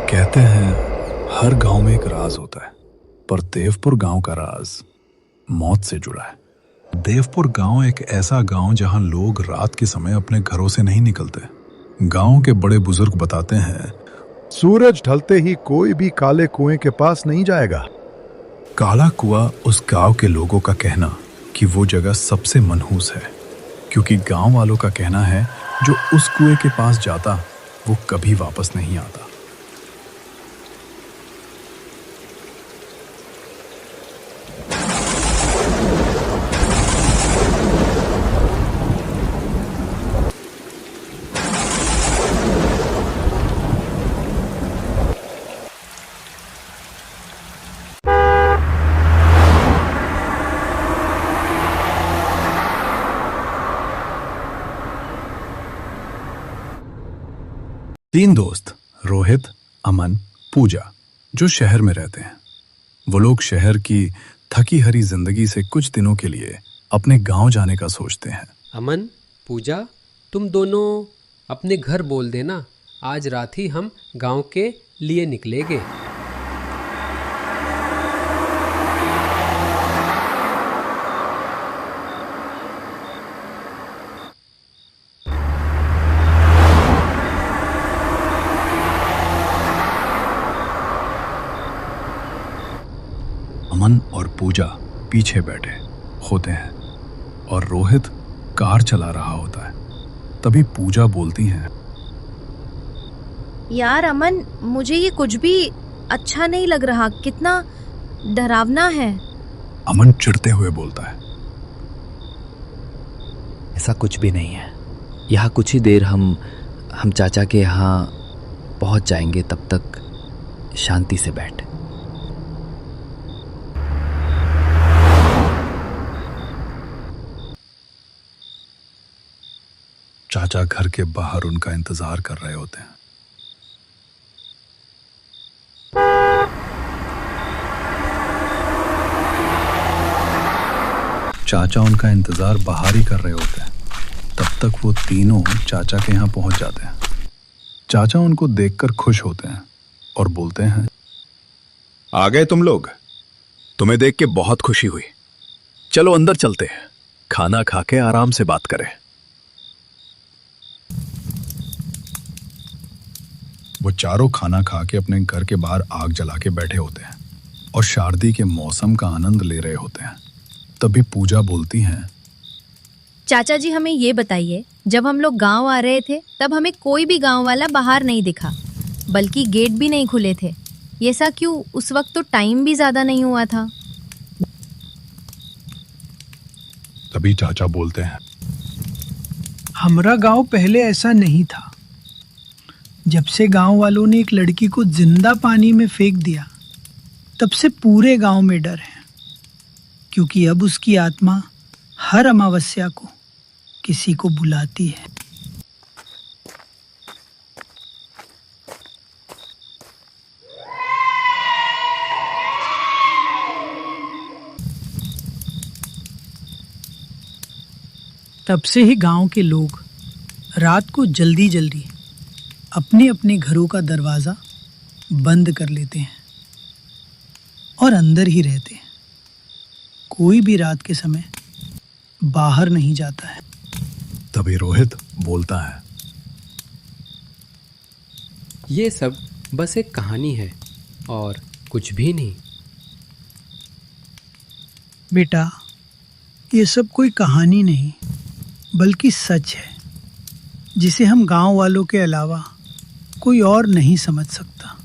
कहते हैं हर गांव में एक राज होता है, पर देवपुर गांव का राज मौत से जुड़ा है। देवपुर गांव एक ऐसा गांव जहां लोग रात के समय अपने घरों से नहीं निकलते। गांव के बड़े बुजुर्ग बताते हैं, सूरज ढलते ही कोई भी काले कुएं के पास नहीं जाएगा। काला कुआं उस गांव के लोगों का कहना कि वो जगह सबसे मनहूस है, क्योंकि गांव वालों का कहना है जो उस कुएं के पास जाता वो कभी वापस नहीं आता। तीन दोस्त रोहित, अमन, पूजा जो शहर में रहते हैं। वो लोग शहर की थकी हरी जिंदगी से कुछ दिनों के लिए अपने गांव जाने का सोचते हैं। अमन, पूजा, तुम दोनों अपने घर बोल देना, आज रात ही हम गांव के लिए निकलेंगे। अमन और पूजा पीछे बैठे होते हैं और रोहित कार चला रहा होता है। तभी पूजा बोलती है, यार अमन, मुझे ये कुछ भी अच्छा नहीं लग रहा, कितना डरावना है। अमन चिढ़ते हुए बोलता है, ऐसा कुछ भी नहीं है। यहाँ कुछ ही देर हम चाचा के यहाँ पहुँच जाएंगे, तब तक शांति से बैठ। चाचा घर के बाहर उनका इंतजार कर रहे होते हैं। चाचा उनका इंतजार बाहर ही कर रहे होते हैं। तब तक वो तीनों चाचा के यहाँ पहुंच जाते हैं। चाचा उनको देखकर खुश होते हैं और बोलते हैं, आ गए तुम लोग, तुम्हें देख के बहुत खुशी हुई। चलो अंदर चलते हैं, खाना खा के आराम से बात करें। वो चारों खाना खा के अपने घर के बाहर आग जला के बैठे होते हैं और शारदी के मौसम का आनंद ले रहे होते हैं। तभी पूजा बोलती हैं, चाचा जी, हमें ये बताइए, जब हम लोग गांव आ रहे थे तब हमें कोई भी गांव वाला बाहर नहीं दिखा, बल्कि गेट भी नहीं खुले थे। ये ऐसा क्यों? उस वक्त तो टाइम भी ज्यादा नहीं हुआ था। तभी चाचा बोलते हैं, हमारा गांव पहले ऐसा नहीं था। जब से गांव वालों ने एक लड़की को जिंदा पानी में फेंक दिया, तब से पूरे गांव में डर है, क्योंकि अब उसकी आत्मा हर अमावस्या को किसी को बुलाती है। तब से ही गांव के लोग रात को जल्दी जल्दी अपने अपने घरों का दरवाज़ा बंद कर लेते हैं और अंदर ही रहते हैं। कोई भी रात के समय बाहर नहीं जाता है। तभी रोहित बोलता है, ये सब बस एक कहानी है और कुछ भी नहीं। बेटा, ये सब कोई कहानी नहीं बल्कि सच है, जिसे हम गांव वालों के अलावा कोई और नहीं समझ सकता।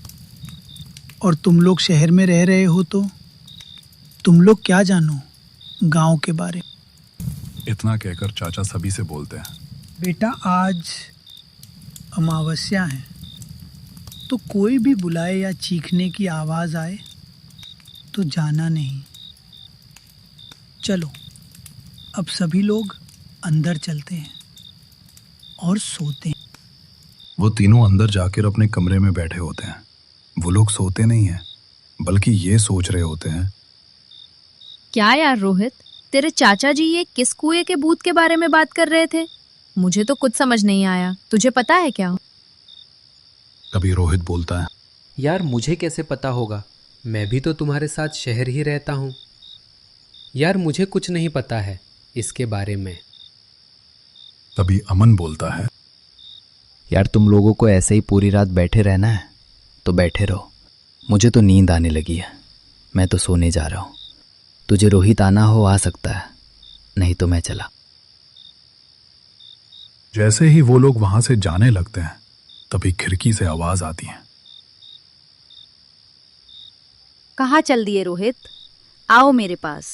और तुम लोग शहर में रह रहे हो तो तुम लोग क्या जानो गांव के बारे में। इतना कहकर चाचा सभी से बोलते हैं, बेटा, आज अमावस्या है, तो कोई भी बुलाए या चीखने की आवाज़ आए तो जाना नहीं। चलो अब सभी लोग अंदर चलते हैं और सोते हैं। वो तीनों अंदर जाकर अपने कमरे में बैठे होते हैं। वो लोग सोते नहीं हैं, बल्कि ये सोच रहे होते हैं, क्या यार रोहित, तेरे चाचा जी ये किस कुएं के भूत के बारे में बात कर रहे थे? मुझे तो कुछ समझ नहीं आया, तुझे पता है क्या? तभी रोहित बोलता है, यार मुझे कैसे पता होगा, मैं भी तो तुम्हारे साथ शहर ही रहता हूँ। यार मुझे कुछ नहीं पता है इसके बारे में। तभी अमन बोलता है, यार तुम लोगों को ऐसे ही पूरी रात बैठे रहना है तो बैठे रहो, मुझे तो नींद आने लगी है, मैं तो सोने जा रहा हूँ। तुझे रोहित आना हो आ सकता है, नहीं तो मैं चला। जैसे ही वो लोग वहां से जाने लगते हैं तभी खिड़की से आवाज आती है। कहाँ चल दिए रोहित, आओ मेरे पास।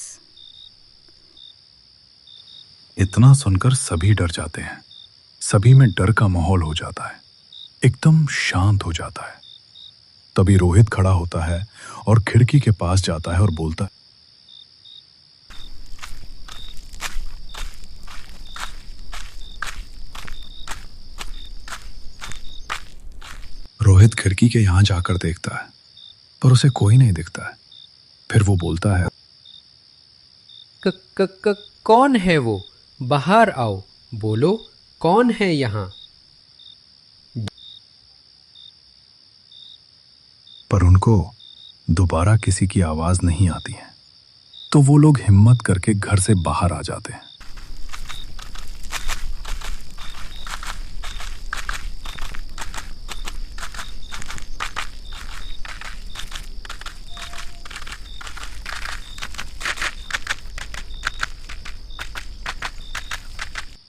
इतना सुनकर सभी डर जाते हैं। सभी में डर का माहौल हो जाता है, एकदम शांत हो जाता है। तभी रोहित खड़ा होता है और खिड़की के पास जाता है और बोलता है, रोहित खिड़की के यहां जाकर देखता है पर उसे कोई नहीं दिखता है। फिर वो बोलता है, क, क, क, कौन है वो? बाहर आओ, बोलो कौन है यहाँ? पर उनको दोबारा किसी की आवाज नहीं आती है। तो वो लोग हिम्मत करके घर से बाहर आ जाते हैं।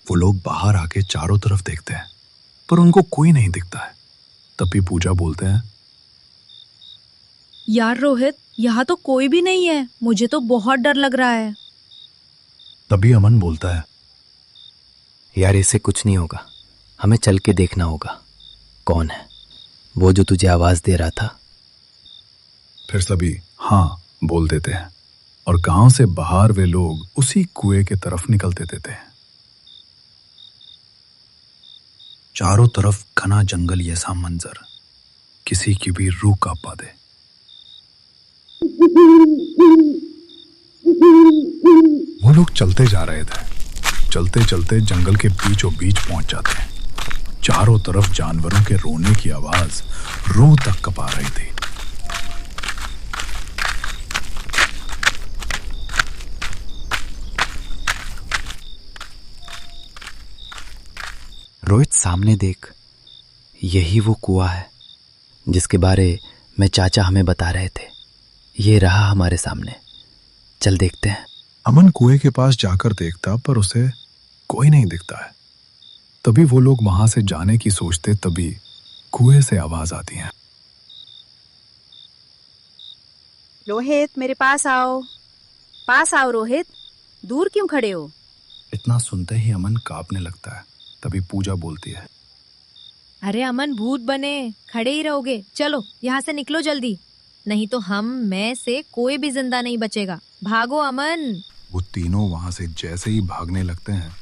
वो लोग बाहर आके चारों तरफ देखते हैं पर उनको कोई नहीं दिखता है। तभी पूजा बोलते हैं, यार रोहित, यहाँ तो कोई भी नहीं है, मुझे तो बहुत डर लग रहा है। तभी अमन बोलता है, यार इससे कुछ नहीं होगा, हमें चल के देखना होगा कौन है वो जो तुझे आवाज दे रहा था। फिर सभी हाँ बोल देते हैं और गांव से बाहर वे लोग उसी कुएं के तरफ निकलते देते हैं। चारों तरफ घना जंगल जैसा मंजर, किसी की भी रूह कांपा दे। वो लोग चलते जा रहे थे। चलते चलते जंगल के बीचों बीच पहुंच जाते हैं। चारों तरफ जानवरों के रोने की आवाज रूह तक कपा रही थी। रोहित सामने देख, यही वो कुआं है जिसके बारे में चाचा हमें बता रहे थे। ये रहा हमारे सामने, चल देखते हैं। अमन कुएं के पास जाकर देखता पर उसे कोई नहीं दिखता है। तभी वो लोग वहां से जाने की सोचते, तभी कुएं से आवाज आती है, रोहित मेरे पास आओ, पास आओ रोहित, दूर क्यों खड़े हो? इतना सुनते ही अमन कांपने लगता है। तभी पूजा बोलती है, अरे अमन, भूत बने खड़े ही रहोगे? चलो यहाँ से निकलो जल्दी, नहीं तो हम में से कोई भी जिंदा नहीं बचेगा। भागो अमन। वो तीनों वहां से जैसे ही भागने लगते हैं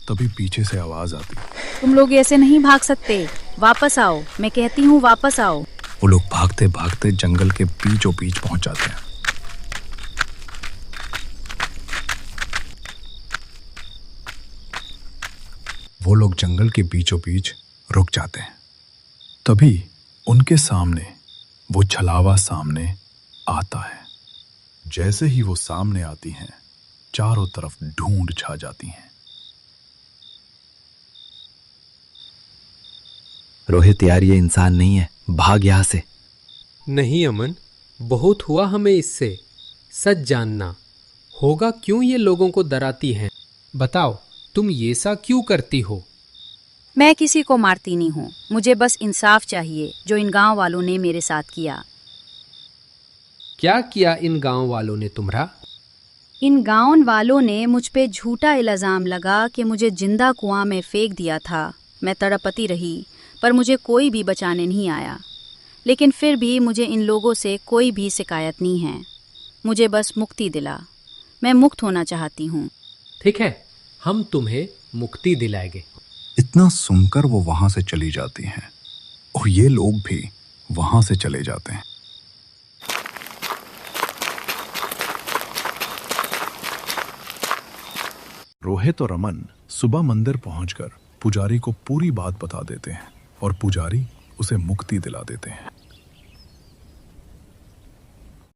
तभी पीछे से आवाज आती है, तुम लोग ऐसे नहीं भाग सकते, वापस आओ, मैं कहती हूँ वापस आओ। वो लोग भागते भागते जंगल के बीचों बीच पहुंच जाते हैं। वो लोग जंगल के बीचों बीच रुक जाते हैं। तभी उनके सामने वो छलावा सामने आता है। जैसे ही वो सामने आती हैं, चारों तरफ ढूंढ छा जाती हैं। रोहित यार ये इंसान नहीं है, भाग यहाँ से। नहीं अमन, बहुत हुआ हमें इससे। सच जानना होगा क्यों ये लोगों को डराती हैं। बताओ तुम ये सा क्यों करती हो? मैं किसी को मारती नहीं हूँ, मुझे बस इंसाफ चाहिए जो इन गांव वालों ने मेरे साथ किया। क्या किया इन गांव वालों ने तुम्हारा? इन गांव वालों ने मुझ पे झूठा इल्जाम लगा कि मुझे जिंदा कुआं में फेंक दिया था। मैं तड़पती रही पर मुझे कोई भी बचाने नहीं आया। लेकिन फिर भी मुझे इन लोगों से कोई भी शिकायत नहीं है। मुझे बस मुक्ति दिला, मैं मुक्त होना चाहती हूँ। ठीक है, हम तुम्हें मुक्ति दिलाएंगे। इतना सुनकर वो वहां से चली जाती हैं और ये लोग भी वहां से चले जाते हैं। रोहित और अमन सुबह मंदिर पहुंचकर पुजारी को पूरी बात बता देते हैं और पुजारी उसे मुक्ति दिला देते हैं।